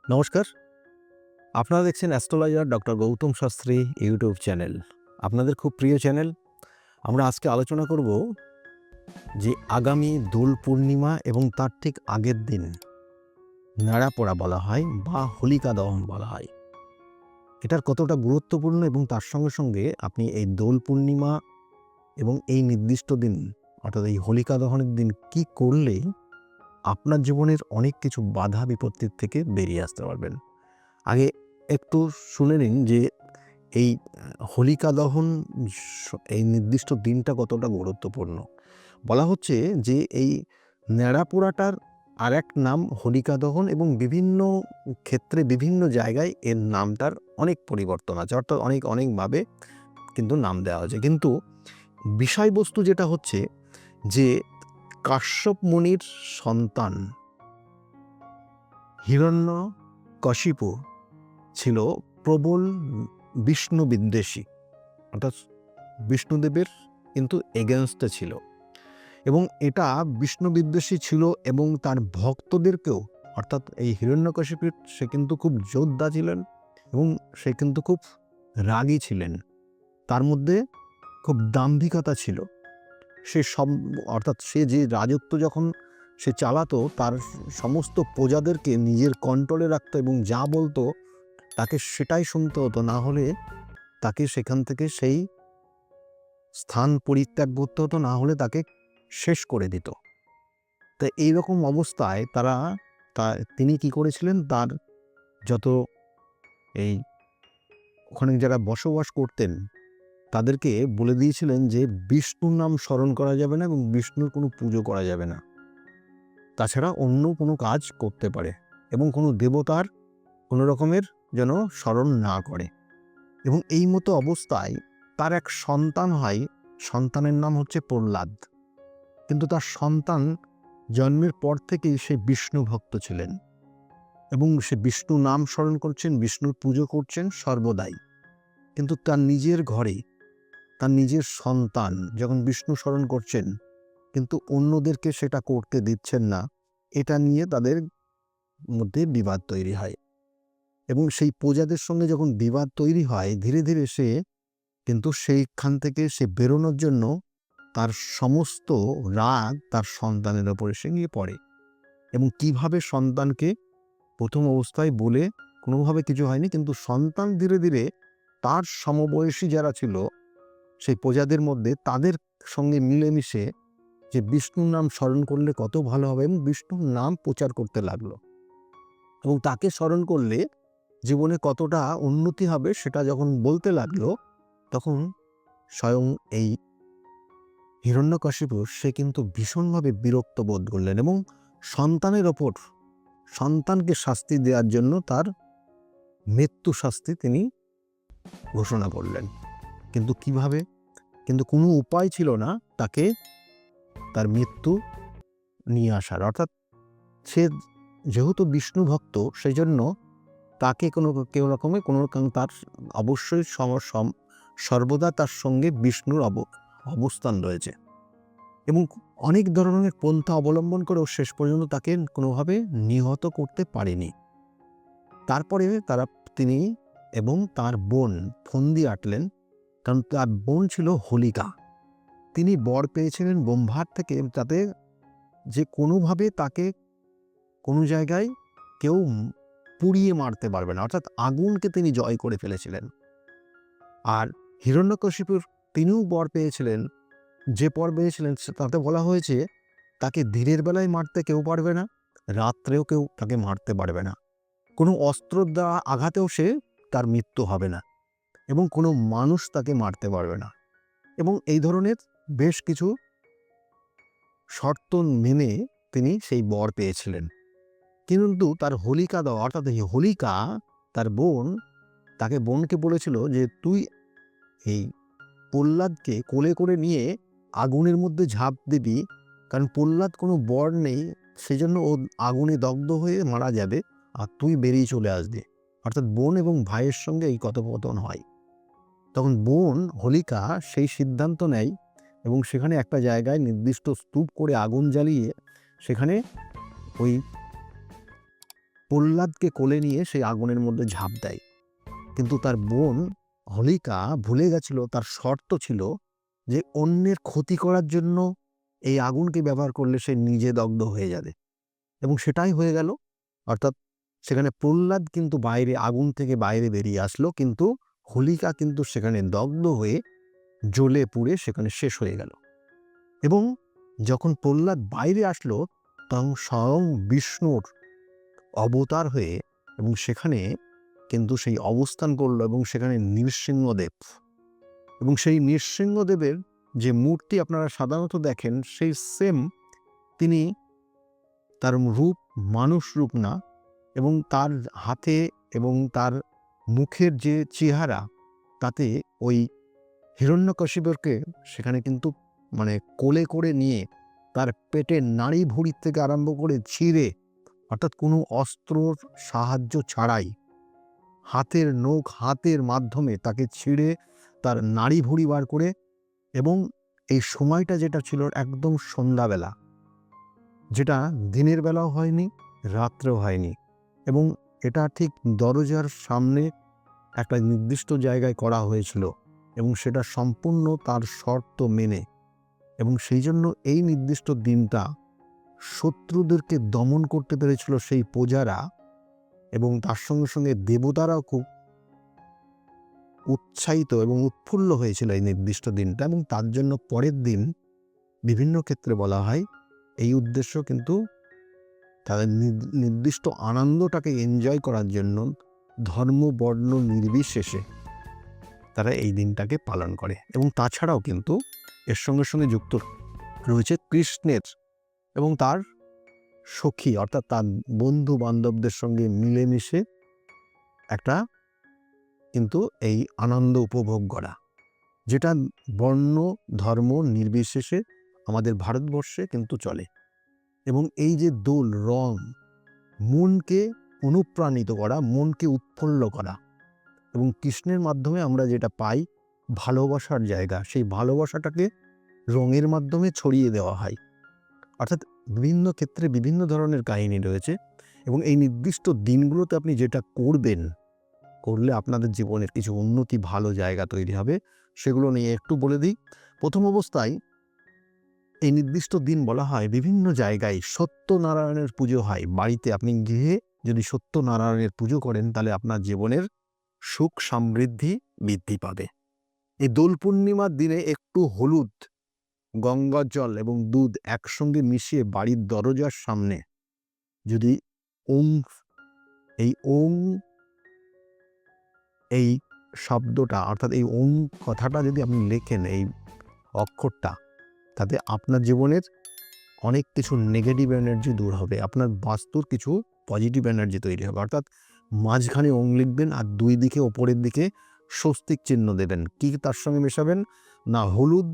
নমস্কার। আপনারা দেখছেন astrologer doctor Gautam Shastri YouTube channel. আপনাদের খুব প্রিয় চ্যানেল। আমরা আজকে আলোচনা করব যে আগামী দোল পূর্ণিমা এবং তার ঠিক আগের দিন নেড়াপোড়া বলা হয় বা হোলিকা দহন বলা হয়। এটার কতটা গুরুত্বপূর্ণ এবং তার সঙ্গে সঙ্গে আপনি এই দোল পূর্ণিমা এবং এই নির্দিষ্ট দিন অর্থাৎ এই হোলিকা দহনের দিন কি করলে আপনার জীবনের অনেক কিছু বাধা বিপত্তির থেকে বেরিয়ে আসতে পারবেন। আগে একটু শুনে নিন যে এই হোলিকা দহন এই নির্দিষ্ট দিনটা কতটা গুরুত্বপূর্ণ। বলা হচ্ছে যে এই ন্যাড়াপোড়াটার আরেক নাম হোলিকা দহন এবং বিভিন্ন ক্ষেত্রে বিভিন্ন জায়গায় এর নামটার অনেক পরিবর্তন আছে, অর্থাৎ অনেকভাবে কিন্তু নাম দেওয়া হয়েছে। কিন্তু বিষয়বস্তু যেটা হচ্ছে যে কাশ্যপ মুনির সন্তান হিরণ্যকশিপু ছিল প্রবল বিষ্ণু বিদ্বেষী, অর্থাৎ বিষ্ণুদেবের কিন্তু এগেনস্টে ছিল এবং এটা বিষ্ণু বিদ্বেষী ছিল এবং তার ভক্তদেরকেও, অর্থাৎ এই হিরণ্যকশিপুর সে কিন্তু খুব যোদ্ধা ছিলেন এবং সে কিন্তু খুব রাগী ছিলেন। তার মধ্যে খুব দাম্ভিকতা ছিল। সে সব, অর্থাৎ সে যে রাজত্ব যখন সে চালাতো তার সমস্ত প্রজাদেরকে নিজের কন্ট্রোলে রাখতো এবং যা বলতো তাকে সেটাই শুনতে হতো, না হলে তাকে সেখান থেকে সেই স্থান পরিত্যাগ করতে হতো, না হলে তাকে শেষ করে দিত। তো এইরকম অবস্থায় তিনি কি করেছিলেন, তার যত এই ওখানে যারা বসবাস করতেন তাদেরকে বলে দিয়েছিলেন যে বিষ্ণুর নাম স্মরণ করা যাবে না এবং বিষ্ণুর কোনো পুজো করা যাবে না, তাছাড়া অন্য কোনো কাজ করতে পারে এবং কোনো দেবতার কোনো রকমের যেন স্মরণ না করে। এবং এই মতো অবস্থায় তার এক সন্তান হয়, সন্তানের নাম হচ্ছে প্রহ্লাদ। কিন্তু তার সন্তান জন্মের পর থেকেই সে বিষ্ণু ভক্ত ছিলেন এবং সে বিষ্ণু নাম স্মরণ করছেন, বিষ্ণুর পুজো করছেন সর্বদাই। কিন্তু তার নিজের ঘরে তার নিজের সন্তান যখন বিষ্ণু স্মরণ করছেন কিন্তু অন্যদেরকে সেটা করতে দিচ্ছেন না, এটা নিয়ে তাদের মধ্যে বিবাদ তৈরি হয় এবং সেই প্রজাদের সঙ্গে যখন বিবাদ তৈরি হয় ধীরে ধীরে সে কিন্তু সেইখান থেকে সে বেরোনোর জন্য তার সমস্ত রাগ তার সন্তানের ওপর এসে গিয়ে পড়ে। এবং কিভাবে সন্তানকে প্রথম অবস্থায় বলে কোনোভাবে কিছু হয়নি, কিন্তু সন্তান ধীরে ধীরে তার সমবয়সী যারা ছিল সেই প্রজাদের মধ্যে তাদের সঙ্গে মিলেমিশে যে বিষ্ণুর নাম স্মরণ করলে কত ভালো হবে এবং বিষ্ণুর নাম প্রচার করতে লাগলো এবং তাকে স্মরণ করলে জীবনে কতটা উন্নতি হবে সেটা যখন বলতে লাগলো, তখন স্বয়ং এই হিরণ্যকশিপু সে কিন্তু ভীষণভাবে বিরক্ত বোধ করলেন এবং সন্তানের ওপর সন্তানকে শাস্তি দেওয়ার জন্য তার মৃত্যু শাস্তি তিনি ঘোষণা করলেন। কিন্তু কিভাবে, কিন্তু কোনো উপায় ছিল না তাকে তার মৃত্যু নিয়ে আসার, অর্থাৎ সে যেহেতু বিষ্ণু ভক্ত সেই জন্য তাকে কেউ রকমে তার অবশ্যই সর্বদা তার সঙ্গে বিষ্ণুর অবস্থান রয়েছে এবং অনেক ধরনের পন্থা অবলম্বন করেও শেষ পর্যন্ত তাকে কোনোভাবে নিহত করতে পারেনি। তারপরে তিনি এবং তার বোন ফন্দি আঁটলেন, কারণ তার বোন ছিল হোলিকা। তিনি বর পেয়েছিলেন ব্রহ্মার থেকে যাতে যে কোনোভাবে তাকে কোনো জায়গায় কেউ পুড়িয়ে মারতে পারবে না, অর্থাৎ আগুনকে তিনি জয় করে ফেলেছিলেন। আর হিরণ্যকশিপুর তিনিও বর পেয়েছিলেন, যে বর পেয়েছিলেন তাতে বলা হয়েছে তাকে দিনের বেলায় মারতে কেউ পারবে না, রাত্রেও কেউ তাকে মারতে পারবে না, কোনো অস্ত্র দ্বারা আঘাতেও তার মৃত্যু হবে না এবং কোনো মানুষ তাকে মারতে পারবে না এবং এই ধরনের বেশ কিছু শর্ত মেনে তিনি সেই বর পেয়েছিলেন। কিন্তু তার হোলিকা দেওয়া, অর্থাৎ হোলিকা তার বোনকে বলেছিল যে তুই এই প্রহ্লাদকে কোলে করে নিয়ে আগুনের মধ্যে ঝাঁপ দিবি, কারণ প্রহ্লাদ কোনো বর নেই, সেজন্য ও আগুনে দগ্ধ হয়ে মারা যাবে আর তুই বেরিয়ে চলে আসবি। অর্থাৎ বোন এবং ভাইয়ের সঙ্গে এই কথোপকথন হয়। তখন বোন হোলিকা সেই সিদ্ধান্ত নেয় এবং সেখানে একটা জায়গায় নির্দিষ্ট স্তূপ করে আগুন জ্বালিয়ে সেখানে ওই প্রহ্লাদকে কোলে নিয়ে সেই আগুনের মধ্যে ঝাঁপ দেয়। কিন্তু তার বোন হোলিকা ভুলে গেছিল, তার শর্ত ছিল যে অন্যের ক্ষতি করার জন্য এই আগুনকে ব্যবহার করলে সে নিজে দগ্ধ হয়ে যাবে, এবং সেটাই হয়ে গেল। অর্থাৎ সেখানে প্রহ্লাদ কিন্তু বাইরে, আগুন থেকে বাইরে বেরিয়ে আসলো, কিন্তু হোলিকা কিন্তু সেখানে দগ্ধ হয়ে জ্বলে পুড়ে সেখানে শেষ হয়ে গেল। এবং যখন প্রহ্লাদ বাইরে আসলো, তখন স্বয়ং বিষ্ণুর অবতার হয়ে এবং সেখানে কিন্তু সেই অবস্থান করলো, এবং সেখানে নৃসিংহদেব, এবং সেই নৃসিংহদেবের যে মূর্তি আপনারা সাধারণত দেখেন, সেই সেম তিনি, তার রূপ মানুষ রূপ না, এবং তার হাতে এবং তার মুখের যে চেহারা, তাতে ওই হিরণ্যকশিপুকে সেখানে কিন্তু মানে কোলে করে নিয়ে তার পেটের নাড়ি ভুঁড়ির থেকে আরম্ভ করে ছিঁড়ে, অর্থাৎ কোনো অস্ত্রর সাহায্য ছাড়াই হাতের নখ, হাতের মাধ্যমে তাকে ছিঁড়ে তার নাড়ি ভুঁড়ি বার করে, এবং এই সময়টা যেটা ছিল একদম সন্ধ্যাবেলা, যেটা দিনের বেলাও হয়নি, রাত্রেও হয়নি, এবং এটা ঠিক দরজার সামনে একটা নির্দিষ্ট জায়গায় করা হয়েছিল, এবং সেটা সম্পূর্ণ তার শর্ত মেনে। এবং সেই জন্য এই নির্দিষ্ট দিনটা শত্রুদেরকে দমন করতে পেরেছিল সেই প্রজারা, এবং তার সঙ্গে সঙ্গে দেবতারাও খুব উৎসাহিত এবং উৎফুল্ল হয়েছিল এই নির্দিষ্ট দিনটা। এবং তার জন্য পরের দিন বিভিন্ন ক্ষেত্রে বলা হয় এই উদ্দেশ্য কিন্তু তাদের নির্দিষ্ট আনন্দটাকে এনজয় করার জন্য ধর্ম বর্ণ নির্বিশেষে তারা এই দিনটাকে পালন করে। এবং তাছাড়াও কিন্তু এর সঙ্গে সঙ্গে যুক্ত রয়েছে কৃষ্ণের এবং তার সখী, অর্থাৎ তার বন্ধু বান্ধবদের সঙ্গে মিলেমিশে একটা কিন্তু এই আনন্দ উপভোগ করা, যেটা বর্ণ ধর্ম নির্বিশেষে আমাদের ভারতবর্ষে কিন্তু চলে। এবং এই যে দোল, রং, মনকে অনুপ্রাণিত করা, মনকে উৎফুল্ল করা, এবং কৃষ্ণের মাধ্যমে আমরা যেটা পাই ভালোবাসার জায়গা, সেই ভালোবাসাটাকে রঙের মাধ্যমে ছড়িয়ে দেওয়া হয়। অর্থাৎ বিভিন্ন ক্ষেত্রে বিভিন্ন ধরনের কাহিনী রয়েছে, এবং এই নির্দিষ্ট দিনগুলোতে আপনি যেটা করলে আপনাদের জীবনের কিছু উন্নতি, ভালো জায়গা তৈরি হবে, সেগুলো নিয়ে একটু বলে দিই। প্রথম অবস্থায় এই নির্দিষ্ট দিন বলা হয় বিভিন্ন জায়গায় সত্যনারায়ণের পুজো হয়। বাড়িতে আপনি গৃহে যদি সত্যনারায়ণের পুজো করেন, তাহলে আপনার জীবনের সুখ সমৃদ্ধি বৃদ্ধি পাবে। এই দোল পূর্ণিমার দিনে একটু হলুদ, গঙ্গার জল এবং দুধ একসঙ্গে মিশিয়ে বাড়ির দরজার সামনে যদি ওম, এই শব্দটা, অর্থাৎ এই ওম কথাটা যদি আপনি লেখেন, এই অক্ষরটা, তাতে আপনার জীবনের অনেক কিছু নেগেটিভ এনার্জি দূর হবে, আপনার বাস্তুর কিছু পজিটিভ এনার্জি তৈরি হবে। অর্থাৎ মাঝখানে ওম লিখবেন আর দুই দিকে ওপরের দিকে স্বস্তিক চিহ্ন দেবেন। কি তার সঙ্গে মেশাবেন না, হলুদ,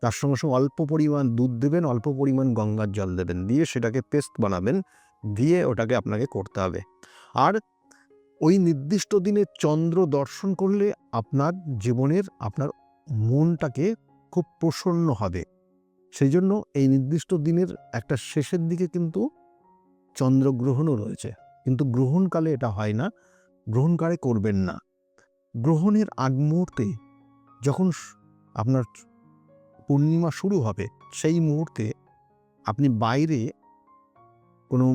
তার সঙ্গে সঙ্গে অল্প পরিমাণ দুধ দেবেন, অল্প পরিমাণ গঙ্গার জল দেবেন, দিয়ে সেটাকে পেস্ট বানাবেন, দিয়ে ওটাকে আপনাকে করতে হবে। আর ওই নির্দিষ্ট দিনে চন্দ্র দর্শন করলে আপনার জীবনের, আপনার মনটাকে খুব প্রসন্ন হবে। সেই জন্য এই নির্দিষ্ট দিনের একটা শেষের দিকে কিন্তু চন্দ্রগ্রহণও রয়েছে, কিন্তু গ্রহণকালে এটা হয় না, গ্রহণকালে করবেন না। গ্রহণের আগ মুহূর্তে যখন আপনার পূর্ণিমা শুরু হবে, সেই মুহূর্তে আপনি বাইরে কোনো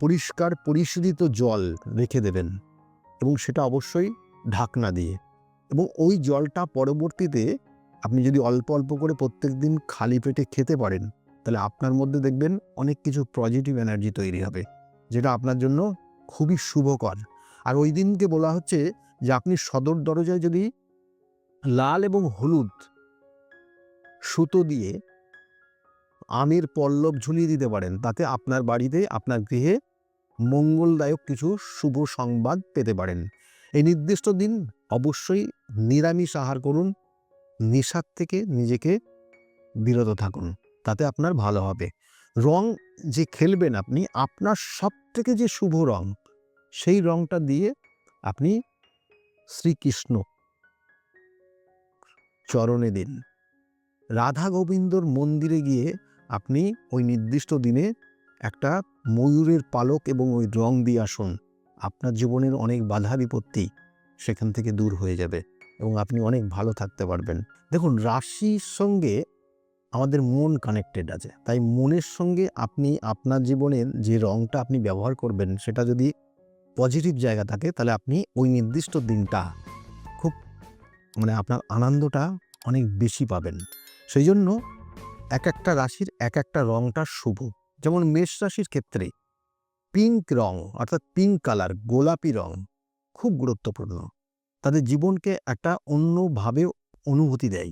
পরিষ্কার পরিশোধিত জল রেখে দেবেন, এবং সেটা অবশ্যই ঢাকনা দিয়ে। এবং ওই জলটা পরবর্তীতে আপনি যদি অল্প অল্প করে প্রত্যেক দিন খালি পেটে খেতে পারেন, তাহলে আপনার মধ্যে দেখবেন অনেক কিছু পজিটিভ এনার্জি তৈরি হবে, যেটা আপনার জন্য খুবই শুভকর। আর ওই দিনকে বলা হচ্ছে যে আপনি সদর দরজায় যদি লাল এবং হলুদ সুতো দিয়ে আমের পল্লব ঝুলিয়ে দিতে পারেন, তাতে আপনার বাড়িতে, আপনার গৃহে মঙ্গলদায়ক কিছু শুভ সংবাদ পেতে পারেন। এই নির্দিষ্ট দিন অবশ্যই নিরামিষ আহার করুন, নেশার থেকে নিজেকে বিরত থাকুন, তাতে আপনার ভালো হবে। রং যে খেলবেন আপনি, আপনার সব থেকে যে শুভ রং, সেই রংটা দিয়ে আপনি শ্রীকৃষ্ণ চরণে দিন। রাধা গোবিন্দর মন্দিরে গিয়ে আপনি ওই নির্দিষ্ট দিনে একটা ময়ূরের পালক এবং ওই রং দিয়ে আসুন, আপনার জীবনের অনেক বাধা বিপত্তি সেখান থেকে দূর হয়ে যাবে এবং আপনি অনেক ভালো থাকতে পারবেন। দেখুন, রাশির সঙ্গে আমাদের মন কানেক্টেড আছে, তাই মনের সঙ্গে আপনি আপনার জীবনের যে রঙটা আপনি ব্যবহার করবেন সেটা যদি পজিটিভ জায়গা থাকে, তাহলে আপনি ওই নির্দিষ্ট দিনটা খুব আপনার আনন্দটা অনেক বেশি পাবেন। সেই জন্য এক একটা রাশির এক একটা রঙটা শুভ। যেমন মেষ রাশির ক্ষেত্রে পিঙ্ক রং, অর্থাৎ পিঙ্ক কালার, গোলাপি রং খুব গুরুত্বপূর্ণ। তাদের জীবনকে একটা অন্যভাবে অনুভূতি দেয়।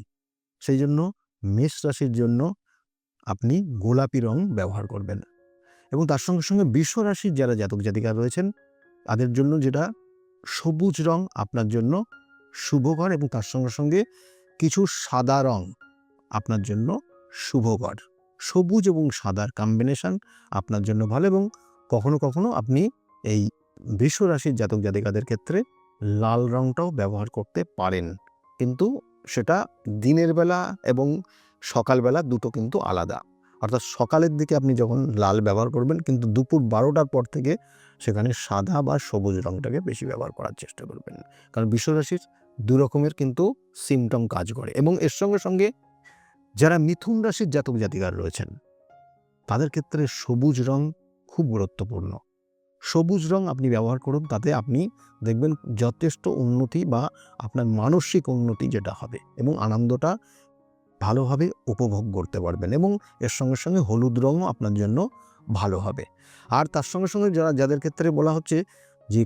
সেই জন্য মেষ রাশির জন্য আপনি গোলাপি রং ব্যবহার করবেন। এবং তার সঙ্গে সঙ্গে বৃষ রাশির যারা জাতক জাতিকা রয়েছেন তাদের জন্য যেটা সবুজ রং আপনার জন্য শুভকর, এবং তার সঙ্গে সঙ্গে কিছু সাদা রং আপনার জন্য শুভকর। সবুজ এবং সাদার কম্বিনেশন আপনার জন্য ভালো, এবং কখনো কখনো আপনি এই বৃষ রাশির জাতক জাতিকাদের ক্ষেত্রে লাল রংটাও ব্যবহার করতে পারেন, কিন্তু সেটা দিনের বেলা এবং সকালবেলা দুটো কিন্তু আলাদা। অর্থাৎ সকালের দিকে আপনি যখন লাল ব্যবহার করবেন, কিন্তু দুপুর 12টার পর থেকে সেখানে সাদা বা সবুজ রংটাকে বেশি ব্যবহার করার চেষ্টা করবেন, কারণ বৃষ রাশির দু রকমের কিন্তু সিমটম কাজ করে। এবং এর সঙ্গে সঙ্গে যারা মিথুন রাশির জাতক জাতিকার রয়েছেন তাদের ক্ষেত্রে সবুজ রং খুব গুরুত্বপূর্ণ। সবুজ রং আপনি ব্যবহার করুন, তাতে আপনি দেখবেন যথেষ্ট উন্নতি বা আপনার মানসিক উন্নতি যেটা হবে, এবং আনন্দটা ভালোভাবে উপভোগ করতে পারবেন। এবং এর সঙ্গে সঙ্গে হলুদ রঙও আপনার জন্য ভালো হবে। আর তার সঙ্গে সঙ্গে যাদের ক্ষেত্রে বলা হচ্ছে যে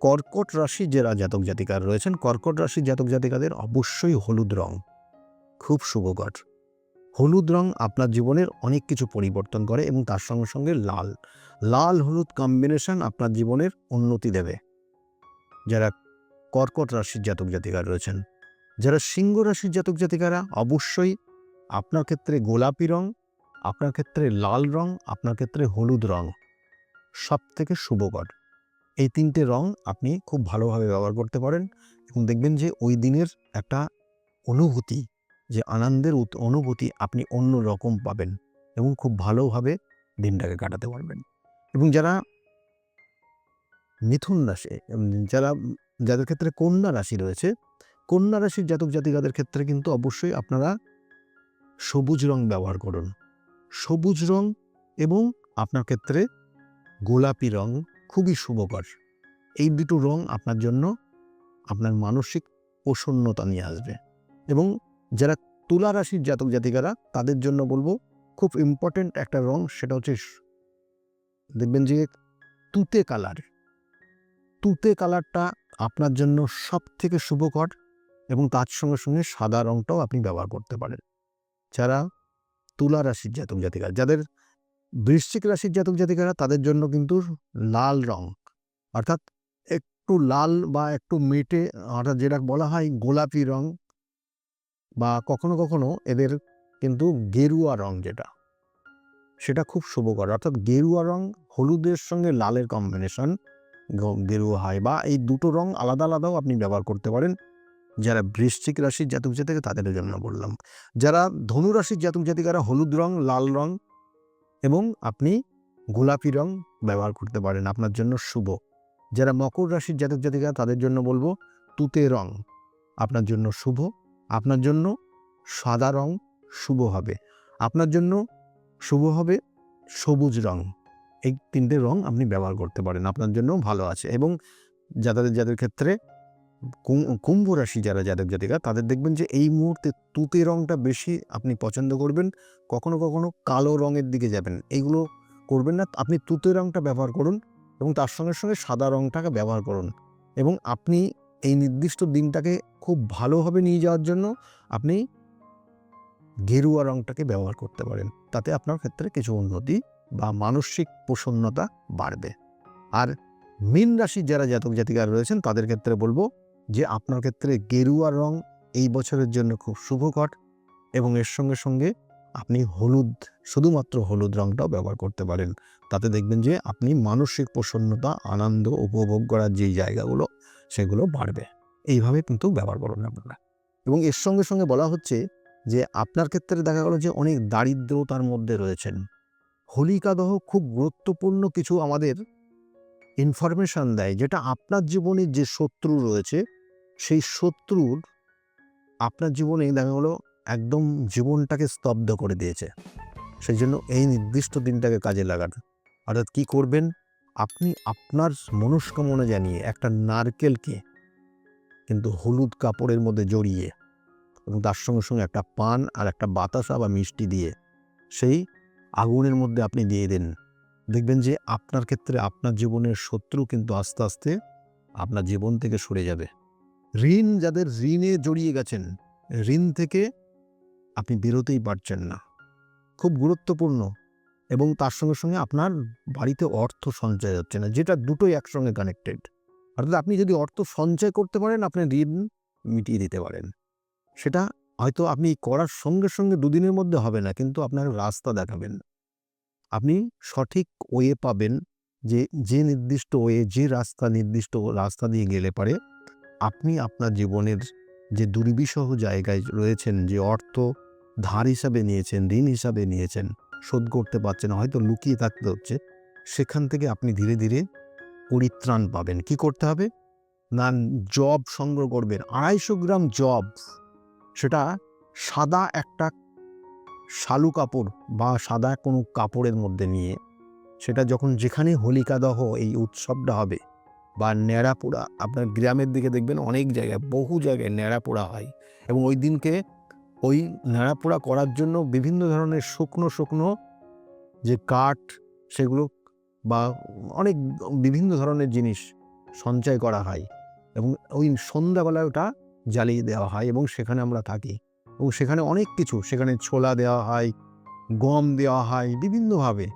কর্কট রাশির যারা জাতক জাতিকার রয়েছেন, কর্কট রাশির জাতক জাতিকাদের অবশ্যই হলুদ রং খুব শুভকর। হলুদ রং আপনার জীবনের অনেক কিছু পরিবর্তন করে, এবং তার সঙ্গে সঙ্গে লাল হলুদ কম্বিনেশন আপনার জীবনের উন্নতি দেবে। যারা কর্কট রাশির জাতক জাতিকার রয়েছেন, যারা সিংহ রাশির জাতক জাতিকারা, অবশ্যই আপনার ক্ষেত্রে গোলাপি রং, আপনার ক্ষেত্রে লাল রং, আপনার ক্ষেত্রে হলুদ রং সব থেকে শুভকর। এই তিনটে রং আপনি খুব ভালোভাবে ব্যবহার করতে পারেন, এবং দেখবেন যে ওই দিনের একটা অনুভূতি, যে আনন্দের অনুভূতি আপনি অন্য রকম পাবেন, এবং খুব ভালোভাবে দিনটাকে কাটাতে পারবেন। এবং যারা মিথুন রাশি, যাদের ক্ষেত্রে কন্যা রাশি রয়েছে, কন্যা রাশির জাতক জাতিকাদের ক্ষেত্রে কিন্তু অবশ্যই আপনারা সবুজ রং ব্যবহার করুন। সবুজ রং এবং আপনার ক্ষেত্রে গোলাপি রং খুবই শুভকর। এই দুটো রং আপনার জন্য আপনার মানসিক প্রসন্নতা নিয়ে আসবে। এবং যারা তুলা রাশির জাতক জাতিকারা, তাদের জন্য বলবো খুব ইম্পর্টেন্ট একটা রং, সেটা হচ্ছে দেখবেন যে তুতে কালার। তুতে কালারটা আপনার জন্য সব থেকে শুভকর, এবং তার সঙ্গে সঙ্গে সাদা রংটাও আপনি ব্যবহার করতে পারেন। যারা তুলা রাশির জাতক জাতিকা, যাদের বৃশ্চিক রাশির জাতক জাতিকারা, তাদের জন্য কিন্তু লাল রং, অর্থাৎ একটু লাল বা একটু মেটে, অর্থাৎ যেটা বলা হয় গোলাপি রং, বা কখনো কখনো এদের কিন্তু গেরুয়া রং যেটা, সেটা খুব শুভকর। অর্থাৎ গেরুয়া রং হলুদের সঙ্গে লালের কম্বিনেশন গেরুয়া হয়, বা এই দুটো রং আলাদা আলাদাও আপনি ব্যবহার করতে পারেন। যারা বৃশ্চিক রাশির জাতক জাতিকা তাদের জন্য বললাম। যারা ধনু রাশির জাতক জাতিকারা হলুদ রং, লাল রং এবং আপনি গোলাপি রং ব্যবহার করতে পারেন, আপনার জন্য শুভ। যারা মকর রাশির জাতক জাতিকা, তাদের জন্য বলবো তুতে রং আপনার জন্য শুভ। আপনার জন্য সাদা রং শুভ হবে, আপনার জন্য শুভ হবে সবুজ রং। এই তিনটে রং আপনি ব্যবহার করতে পারেন, আপনার জন্য ভালো আছে। এবং যাদের ক্ষেত্রে কুম্ভ রাশি যারা জাতক জাতিকা, তাদের দেখবেন যে এই মুহূর্তে তুতে রংটা বেশি আপনি পছন্দ করবেন। কখনো কখনো কালো রঙের দিকে যাবেন, এইগুলো করবেন না। আপনি তুতে রংটা ব্যবহার করুন, এবং তার সঙ্গে সঙ্গে সাদা রংটাকে ব্যবহার করুন। এবং আপনি এই নির্দিষ্ট দিনটাকে খুব ভালোভাবে নিয়ে যাওয়ার জন্য আপনি গেরুয়া রংটাকে ব্যবহার করতে পারেন, তাতে আপনার ক্ষেত্রে কিছু উন্নতি বা মানসিক প্রসন্নতা বাড়বে। আর মীন রাশির যারা জাতক জাতিকারা রয়েছেন, তাদের ক্ষেত্রে বলবো যে আপনার ক্ষেত্রে গেরুয়া রং এই বছরের জন্য খুব শুভকর, এবং এর সঙ্গে সঙ্গে আপনি শুধুমাত্র হলুদ রংটাও ব্যবহার করতে পারেন। তাতে দেখবেন যে আপনি মানসিক প্রসন্নতা, আনন্দ উপভোগ করার যেই জায়গাগুলো, সেগুলো বাড়বে। এইভাবে কিন্তু ব্যবহার করুন আপনারা। এবং এর সঙ্গে সঙ্গে বলা হচ্ছে যে আপনার ক্ষেত্রে দেখা গেল যে অনেক দারিদ্রতার মধ্যে রয়েছেন, হোলিকা দহ খুব গুরুত্বপূর্ণ কিছু আমাদের ইনফরমেশন দেয়, যেটা আপনার জীবনে যে শত্রু রয়েছে সেই শত্রুর আপনার জীবনে দেখা গেলো একদম জীবনটাকে স্তব্ধ করে দিয়েছে। সেই জন্য এই নির্দিষ্ট দিনটাকে কাজে লাগান। অর্থাৎ কী করবেন, আপনি আপনার মনস্কামনা জানিয়ে একটা নারকেলকে কিন্তু হলুদ কাপড়ের মধ্যে জড়িয়ে এবং তার সঙ্গে সঙ্গে একটা পান আর একটা বাতাসা বা মিষ্টি দিয়ে সেই আগুনের মধ্যে আপনি দিয়ে দিন। দেখবেন যে আপনার ক্ষেত্রে আপনার জীবনের শত্রু কিন্তু আস্তে আস্তে আপনার জীবন থেকে সরে যাবে। যাদের ঋণে জড়িয়ে গেছেন, ঋণ থেকে আপনি বেরোতেই পারছেন না, খুব গুরুত্বপূর্ণ। এবং তার সঙ্গে সঙ্গে আপনার বাড়িতে অর্থ সঞ্চয় হচ্ছে না, যেটা দুটোই একসঙ্গে কানেক্টেড। অর্থাৎ আপনি যদি অর্থ সঞ্চয় করতে পারেন, আপনি ঋণ মিটিয়ে দিতে পারেন। সেটা হয়তো আপনি করার সঙ্গে সঙ্গে দুদিনের মধ্যে হবে না, কিন্তু আপনার রাস্তা দেখাবেন। আপনি সঠিক ওয়ে পাবেন, যে নির্দিষ্ট ওয়ে, যে নির্দিষ্ট রাস্তা দিয়ে গেলে পারে আপনি আপনার জীবনের যে দুর্বিষহ জায়গায় রয়েছেন, যে অর্থ ধার হিসাবে নিয়েছেন, ঋণ হিসাবে নিয়েছেন, শোধ করতে পারছেন, হয়তো লুকিয়ে থাকতে হচ্ছে, সেখান থেকে আপনি ধীরে ধীরে পরিত্রাণ পাবেন। কি করতে হবে না, জব সংগ্রহ করবেন, 250 গ্রাম জব। সেটা সাদা একটা শালু কাপড় বা সাদা কোনো কাপড়ের মধ্যে নিয়ে, সেটা যখন যেখানে হোলিকাদহ এই উৎসবটা হবে বা ন্যাড়া পোড়া, আপনার গ্রামের দিকে দেখবেন অনেক জায়গায়, বহু জায়গায় ন্যাড়া পোড়া হয়, এবং ওই দিনকে ওই ন্যাড়া পোড়া করার জন্য বিভিন্ন ধরনের শুকনো শুকনো যে কাঠ, সেগুলো বা অনেক বিভিন্ন ধরনের জিনিস সঞ্চয় করা হয়, এবং ওই সন্ধ্যাবেলায় ওটা জ্বালিয়ে দেওয়া হয়, এবং সেখানে আমরা থাকি। এবং সেখানে অনেক কিছু, সেখানে ছোলা দেওয়া হয়, গম দেওয়া হয় বিভিন্নভাবে,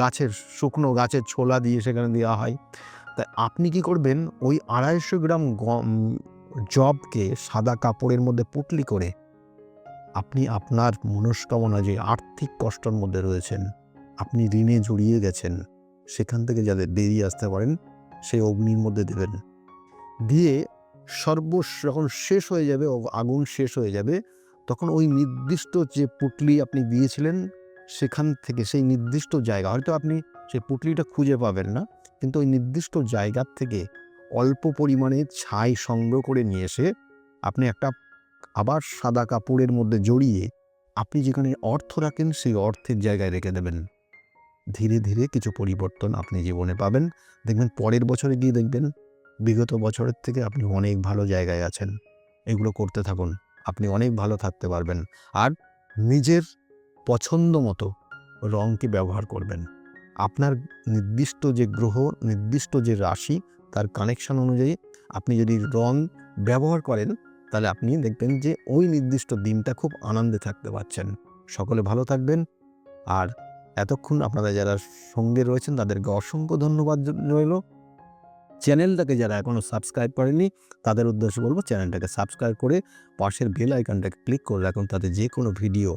গাছের শুকনো গাছের ছোলা দিয়ে সেখানে দেওয়া হয়। তাই আপনি কি করবেন, ওই 250 গ্রাম জবকে সাদা কাপড়ের মধ্যে পুটলি করে আপনি আপনার মনস্কামনা, যে আর্থিক কষ্টের মধ্যে রয়েছেন, আপনি ঋণে জড়িয়ে গেছেন, সেখান থেকে যাতে বেরিয়ে আসতে পারেন, সেই অগ্নির মধ্যে দেবেন। দিয়ে যখন শেষ হয়ে যাবে, আগুন শেষ হয়ে যাবে, তখন ওই নির্দিষ্ট যে পুটলি আপনি দিয়েছিলেন সেখান থেকে, সেই নির্দিষ্ট জায়গা, হয়তো আপনি সেই পুটলিটা খুঁজে পাবেন না, কিন্তু ওই নির্দিষ্ট জায়গার থেকে অল্প পরিমাণে ছাই সংগ্রহ করে নিয়ে এসে আপনি একটা আবার সাদা কাপড়ের মধ্যে জড়িয়ে আপনি যেখানে অর্থ রাখেন সেই অর্থের জায়গায় রেখে দেবেন। ধীরে ধীরে কিছু পরিবর্তন আপনি জীবনে পাবেন। দেখবেন পরের বছরে গিয়ে দেখবেন বিগত বছরের থেকে আপনি অনেক ভালো জায়গায় আছেন। এগুলো করতে থাকুন, আপনি অনেক ভালো থাকতে পারবেন। আর নিজের পছন্দ মতো রঙকে ব্যবহার করবেন। আপনার নির্দিষ্ট যে গ্রহ, নির্দিষ্ট যে রাশি, তার কানেকশন অনুযায়ী আপনি যদি রং ব্যবহার করেন, তাহলে আপনি দেখবেন যে ওই নির্দিষ্ট দিনটা খুব আনন্দে থাকতে পারছেন। সকলে ভালো থাকবেন। আর এতক্ষণ আপনারা যারা সঙ্গে রয়েছেন তাদেরকে অসংখ্য ধন্যবাদ রইল। চ্যানেলটাকে যারা এখনও সাবস্ক্রাইব করেনি তাদের উদ্দেশ্যে বলবো, চ্যানেলটাকে সাবস্ক্রাইব করে পাশের বেল আইকনটাকে ক্লিক করে রাখুন, তাতে যে কোনো ভিডিও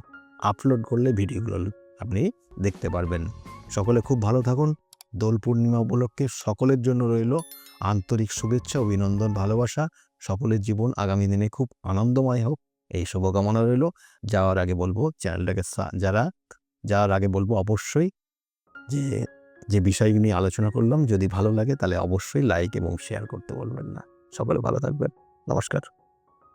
আপলোড করলে ভিডিওগুলো আপনি দেখতে পারবেন। সকলে খুব ভালো থাকুন। দোল পূর্ণিমা উপলক্ষে সকলের জন্য রইল আন্তরিক শুভেচ্ছা, অভিনন্দন, ভালোবাসা। সকলের জীবন আগামী দিনে খুব আনন্দময় হোক, এই শুভকামনা রইল। যাওয়ার আগে বলবো চ্যানেলটাকে যাওয়ার আগে বলবো অবশ্যই যে বিষয়গুলি নিয়ে আলোচনা করলাম, যদি ভালো লাগে তাহলে অবশ্যই লাইক এবং শেয়ার করতে বলবেন না। সকলে ভালো থাকবেন। নমস্কার।